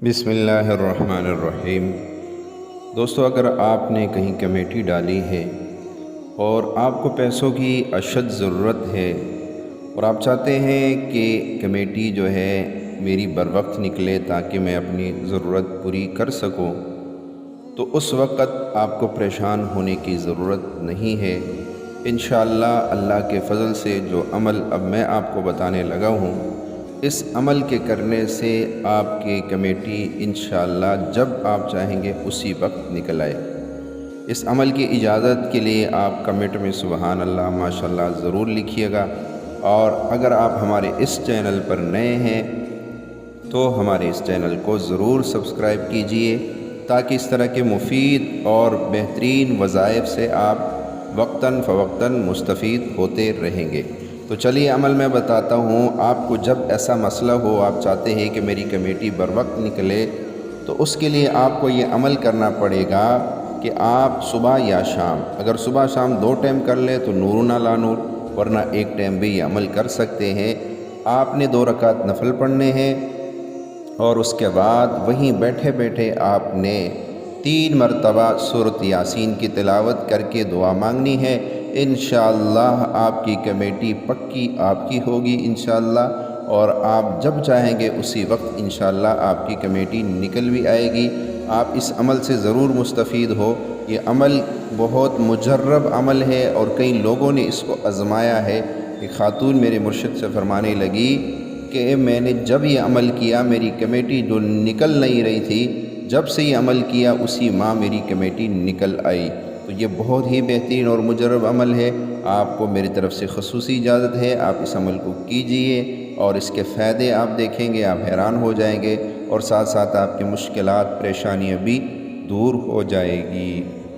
بسم اللہ الرحمن الرحیم۔ دوستو، اگر آپ نے کہیں کمیٹی ڈالی ہے اور آپ کو پیسوں کی اشد ضرورت ہے اور آپ چاہتے ہیں کہ کمیٹی جو ہے میری بروقت نکلے تاکہ میں اپنی ضرورت پوری کر سکوں، تو اس وقت آپ کو پریشان ہونے کی ضرورت نہیں ہے۔ انشاءاللہ اللہ کے فضل سے جو عمل اب میں آپ کو بتانے لگا ہوں، اس عمل کے کرنے سے آپ کی کمیٹی انشاءاللہ جب آپ چاہیں گے اسی وقت نکل آئے۔ اس عمل کی اجازت کے لیے آپ کمنٹ میں سبحان اللہ ماشاءاللہ ضرور لکھیے گا، اور اگر آپ ہمارے اس چینل پر نئے ہیں تو ہمارے اس چینل کو ضرور سبسکرائب کیجئے تاکہ اس طرح کے مفید اور بہترین وظائف سے آپ وقتاً فوقتاً مستفید ہوتے رہیں گے۔ تو چلیے عمل میں بتاتا ہوں۔ آپ کو جب ایسا مسئلہ ہو، آپ چاہتے ہیں کہ میری کمیٹی بروقت نکلے، تو اس کے لیے آپ کو یہ عمل کرنا پڑے گا کہ آپ صبح یا شام، اگر صبح شام 2 ٹائم کر لیں تو نور علی نور، ورنہ 1 ٹائم بھی یہ عمل کر سکتے ہیں۔ آپ نے 2 رکعت نفل پڑھنے ہیں، اور اس کے بعد وہیں بیٹھے بیٹھے آپ نے 3 مرتبہ سورۃ یاسین کی تلاوت کر کے دعا مانگنی ہے۔ انشاءاللہ آپ کی کمیٹی پکی آپ کی ہوگی انشاءاللہ، اور آپ جب چاہیں گے اسی وقت انشاءاللہ آپ کی کمیٹی نکل بھی آئے گی۔ آپ اس عمل سے ضرور مستفید ہو۔ یہ عمل بہت مجرب عمل ہے اور کئی لوگوں نے اس کو آزمایا ہے۔ ایک خاتون میرے مرشد سے فرمانے لگی کہ میں نے جب یہ عمل کیا، میری کمیٹی جو نکل نہیں رہی تھی، جب سے یہ عمل کیا اسی ماہ میری کمیٹی نکل آئی۔ تو یہ بہت ہی بہترین اور مجرب عمل ہے۔ آپ کو میری طرف سے خصوصی اجازت ہے، آپ اس عمل کو کیجئے اور اس کے فائدے آپ دیکھیں گے، آپ حیران ہو جائیں گے، اور ساتھ ساتھ آپ کی مشکلات پریشانیاں بھی دور ہو جائے گی۔